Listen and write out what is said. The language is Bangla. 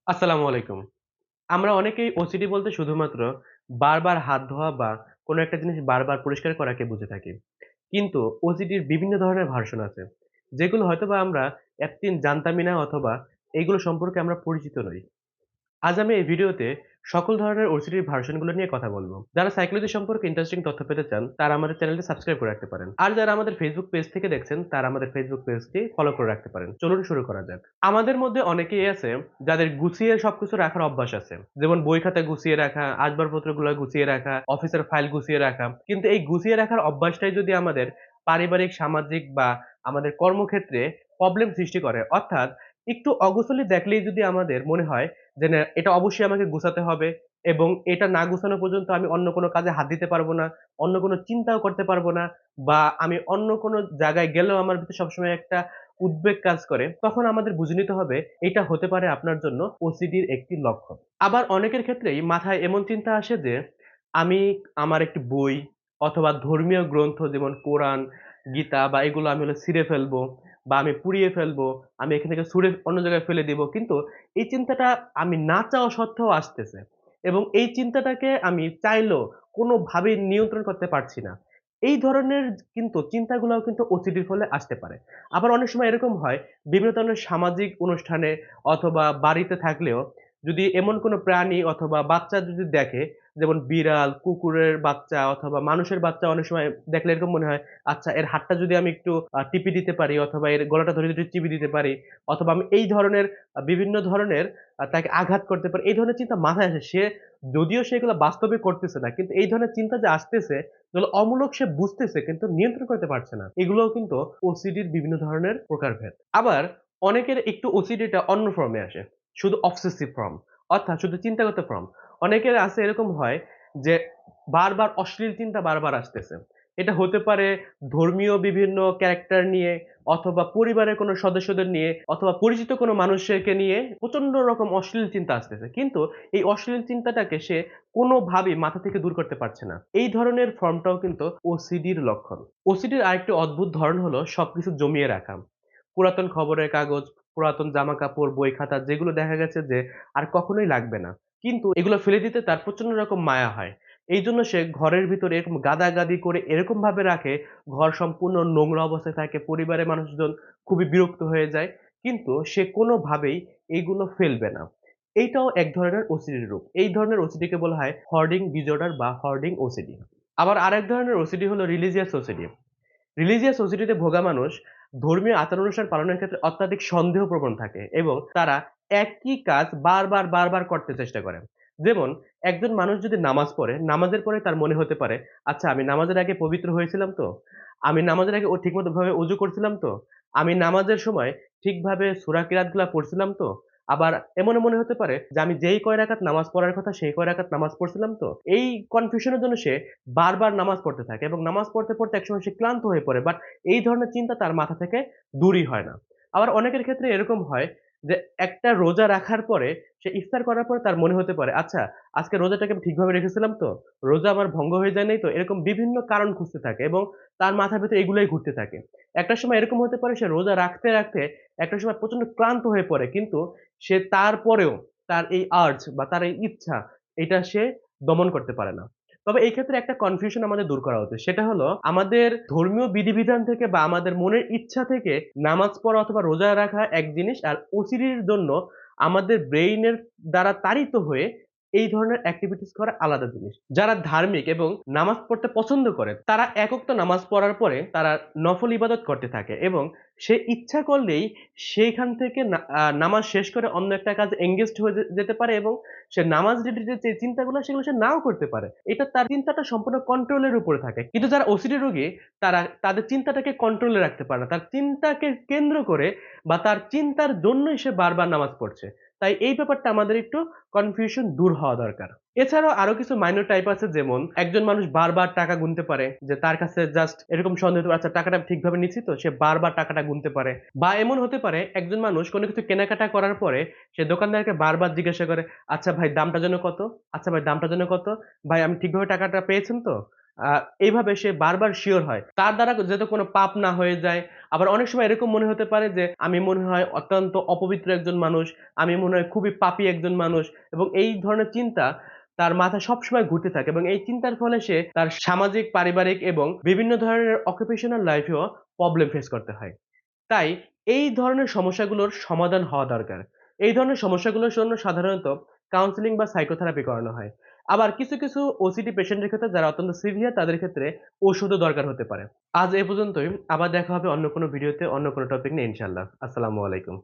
আসসালামু আলাইকুম। আমরা অনেকেই ওসিডি বলতে শুধুমাত্র বারবার হাত ধোয়া বা কোনো একটা জিনিস বারবার পরিষ্কার করাকে বুঝে থাকি। কিন্তু ওসিডির বিভিন্ন ধরনের ভার্সন আছে। যেগুলো হয়তোবা আমরা এতদিন জানতামই না অথবা এগুলো সম্পর্কে আমরা পরিচিত নই। আজ আমি এই ভিডিওতে সকল ধরনের ওসিডির ভার্সন গুলো নিয়ে কথা বলব। যারা সাইকোলজি সম্পর্কে ইন্টারেস্টিং তথ্য পেতে চান, তারা আমাদের চ্যানেলটি সাবস্ক্রাইব করে রাখতে পারেন। আর যারা আমাদের ফেসবুক পেজ থেকে দেখছেন, তারা আমাদের ফেসবুক পেজটি ফলো করে রাখতে পারেন। চলুন শুরু করা যাক। আমাদের মধ্যে অনেকেই আছে যাদের গুছিয়ে সবকিছু রাখার অভ্যাস আছে। যেমন বই খাতা গুছিয়ে রাখা, আসবাবপত্রগুলো গুছিয়ে রাখা, অফিসের ফাইল গুছিয়ে রাখা। কিন্তু এই গুছিয়ে রাখার অভ্যাসটাই যদি আমাদের পারিবারিক, সামাজিক বা আমাদের কর্মক্ষেত্রে প্রবলেম সৃষ্টি করে, অর্থাৎ একটু অগোছালি দেখলেই যদি আমাদের মনে হয় যে না এটা অবশ্যই আমাকে গুছাতে হবে এবং এটা না গুছানো পর্যন্ত আমি অন্য কোনো কাজে হাত দিতে পারবো না, অন্য কোনো চিন্তাও করতে পারবো না বা আমি অন্য কোনো জায়গায় গেলেও আমার ভিতরে সবসময় একটা উদ্বেগ কাজ করে, তখন আমাদের বুঝে নিতে হবে এটা হতে পারে আপনার জন্য ওসিডির একটি লক্ষণ। আবার অনেকের ক্ষেত্রেই মাথায় এমন চিন্তা আসে যে আমি আমার একটি বই অথবা ধর্মীয় গ্রন্থ যেমন কোরআন, গীতা বা এগুলো আমি ছিঁড়ে ফেলবো বা আমি পুড়িয়ে ফেলবো, আমি এখান থেকে ছুঁড়ে অন্য জায়গায় ফেলে দিব। কিন্তু এই চিন্তাটা আমি না চাওয়া সত্ত্বেও আসতেছে এবং এই চিন্তাটাকে আমি চাইলেও কোনোভাবেই নিয়ন্ত্রণ করতে পারছি না। এই ধরনের কিন্তু চিন্তাগুলাও কিন্তু ওসিডির ফলে আসতে পারে। আবার অনেক সময় এরকম হয় বিভিন্ন ধরনের সামাজিক অনুষ্ঠানে অথবা বাড়িতে থাকলেও যদি এমন কোনো প্রাণী অথবা বাচ্চা যদি দেখে, যেমন বিড়াল, কুকুরের বাচ্চা অথবা মানুষের বাচ্চা অনেক সময় দেখলে এরকম মনে হয়, আচ্ছা এর হাতটা যদি আমি একটু টিপে দিতে পারি অথবা এর গলাটা ধরে যদি চিপে দিতে পারি অথবা আমি এই ধরনের বিভিন্ন ধরনের তাকে আঘাত করতে পারি। এই ধরনের চিন্তা মাথায় আসে। সে যদিও সে এগুলো বাস্তবে করতেছে না। কিন্তু এই ধরনের চিন্তা যে আসতেছে, যেগুলো অমূলক সে বুঝতেছে কিন্তু নিয়ন্ত্রণ করতে পারছে না। এগুলোও কিন্তু ওসিডির বিভিন্ন ধরনের প্রকারভেদ। আবার অনেকের একটু ওসিডিটা অন্য ফর্মে আসে। শুধু অবসেসিভ ফর্ম। অর্থাৎ শুধু চিন্তাগত ফর্ম। অনেকের আছে এরকম হয় যে বারবার অশ্লীল চিন্তা বারবার আসতেছে। এটা হতে পারে ধর্মীয় বিভিন্ন ক্যারেক্টার নিয়ে অথবা পরিবারের কোনো সদস্যদের নিয়ে অথবা পরিচিত কোনো মানুষকে নিয়ে প্রচন্ড রকম অশ্লীল চিন্তা আসতেছে। কিন্তু এই অশ্লীল চিন্তাটাকে সে কোনোভাবেই মাথা থেকে দূর করতে পারছে না। এই ধরনের ফর্মটাও কিন্তু ওসিডির লক্ষণ। ওসিডির আরেকটি অদ্ভুত ধরন হলো সবকিছু জমিয়ে রাখা। পুরাতন খবরের কাগজ, পুরাতন জামাকাপড়, বই খাতা যেগুলো দেখা গেছে যে আর কখনোই লাগবে না। কিন্তু এগুলো ফেলে দিতে তার প্রচন্ড রকম মায়া হয়। এইজন্য সে ঘরের ভিতরে এরকম গাদাগাদি করে এরকমভাবে রাখে, ঘর সম্পূর্ণ নোংরা অবস্থায় থাকে, পরিবারের মানুষজন খুবই বিরক্ত হয়ে যায়। কিন্তু সে কোনোভাবেই এইগুলো ফেলবে না। এইটাও এক ধরনের ওসিডির রূপ। এই ধরনের ওসিডিকে বলা হয় hoarding disorder বা hoarding OCD। আবার আরেক ধরনের ওসিডি হলো রিলিজিয়াস ওসিডি। রিলিজিয়াস সোসাইটিতে ভোগা মানুষ ধর্মীয় আচার-অনুষ্ঠান পালনের ক্ষেত্রে অত্যাধিক সন্দেহপ্রবণ থাকে এবং তারা একই কাজ বারবার করতে চেষ্টা করে। যেমন একজন মানুষ যদি নামাজ পড়ে, নামাজের পরে তার মনে হতে পারে, আচ্ছা আমি নামাজের আগে পবিত্র হয়েছিলাম তো? আমি নামাজের আগে ঠিকমতো ভাবে ওযু করছিলাম তো? আমি নামাজের সময় ঠিকভাবে সূরা কিরাতগুলা পড়ছিলাম তো? আবার এমনও মনে হতে পারে যে আমি যেই কয় রাকাত নামাজ পড়ার কথা সেই কয় রাকাত নামাজ পড়ছিলাম তো? এই কনফিউশন এর জন্য সে বারবার নামাজ পড়তে থাকে এবং নামাজ পড়তে একসময় সে ক্লান্ত হয়ে পড়ে। বাট এই ধরনের চিন্তা তার মাথা থেকে দূরই হয় না। আবার অনেকের ক্ষেত্রে এরকম হয় যে একটা রোজা রাখার পরে সে ইফতার করার পরে তার মনে হতে পারে, আচ্ছা আজকে রোজাটাকে আমি ঠিকভাবে রেখেছিলাম তো? রোজা আমার ভঙ্গ হয়ে যায় নাই তো? এরকম বিভিন্ন কারণ খুঁজতে থাকে এবং তার মাথার ভেতরে এগুলাই ঘুরতে থাকে। একটা সময় এরকম হতে পারে সে রোজা রাখতে একটা সময় প্রচন্ড ক্লান্ত হয়ে পড়ে। কিন্তু সে তারপরেও তার এই আর্জ বা তার এই ইচ্ছা এটা সে দমন করতে পারে না। তবে এই ক্ষেত্রে একটা কনফিউশন আমাদের দূর করা উচিত। সেটা হলো আমাদের ধর্মীয় বিধিবিধান থেকে বা আমাদের মনের ইচ্ছা থেকে নামাজ পড়া অথবা রোজা রাখা এক জিনিস আর ওসিডির জন্য আমাদের ব্রেইনের দ্বারা তাড়িত হয়ে এই ধরনের এক্টিভিটিস করা আলাদা জিনিস। যারা ধার্মিক এবং নামাজ পড়তে পছন্দ করে তারা এক ওয়াক্ত নামাজ পড়ার পরে তারা নফল ইবাদত করতে থাকে এবং সে ইচ্ছা করলেই সেইখান থেকে নামাজ শেষ করে অন্য একটা কাজে এনগেজড হয়ে যেতে পারে এবং সে নামাজ রিলেটেড যে চিন্তাগুলো সেগুলো সে নাও করতে পারে। এটা তার চিন্তাটা সম্পূর্ণ কন্ট্রোলের উপরে থাকে। কিন্তু যারা ওসিডি রোগী তারা তাদের চিন্তাটাকে কন্ট্রোলে রাখতে পারে না। তার চিন্তাকে কেন্দ্র করে বা তার চিন্তার জন্যই সে বারবার নামাজ পড়ছে। তাই এই ব্যাপারটা আমাদের একটু কনফিউশন দূর হওয়া দরকার। এছাড়াও আরো কিছু মাইনর টাইপ আছে, যেমন একজন মানুষ বারবার টাকা গুনতে পারে যে তার কাছে জাস্ট এরকম সন্দেহ হতে পারে, আচ্ছা টাকাটা ঠিকভাবে নিচ্ছি তো? সে বারবার টাকাটা গুনতে পারে। বা এমন হতে পারে একজন মানুষ কোনো কিছু কেনাকাটা করার পরে সে দোকানদারকে বারবার জিজ্ঞাসা করে, আচ্ছা ভাই দামটা যেন কত? আচ্ছা ভাই দামটা যেন কত? ভাই আমি ঠিকভাবে টাকাটা পেয়েছেন তো? আ এইভাবে সে বারবার সিওর হয়। তার দ্বারা যাতে কোনো পাপ না হয়ে যায়। আবার অনেক সময় এরকম মনে হতে পারে যে, আমি মনে হয় অত্যন্ত অপবিত্র একজন মানুষ, আমি মনে হয় খুবই পাপী একজন মানুষ এবং এই ধরনের চিন্তা তার মাথায় সবসময় ঘুরতে থাকে এবং এই চিন্তার ফলে সে তার সামাজিক, পারিবারিক এবং বিভিন্ন ধরনের occupational লাইফ এও প্রবলেম ফেস করতে হয়। তাই এই ধরনের সমস্যাগুলোর সমাধান হওয়া দরকার। এই ধরনের সমস্যাগুলোর জন্য সাধারণত কাউন্সেলিং বা সাইকোথেরাপি করানো হয়। আবার কিছু ওসিডি পেশেন্টের ক্ষেত্রে যারা অত্যন্ত সিভিয়ার তাদের ক্ষেত্রে ওষুধও দরকার হতে পারে। আজ এ পর্যন্তই। আবার দেখা হবে অন্য কোনো ভিডিওতে অন্য কোনো টপিক নিয়ে ইনশাআল্লাহ। আসসালামু আলাইকুম।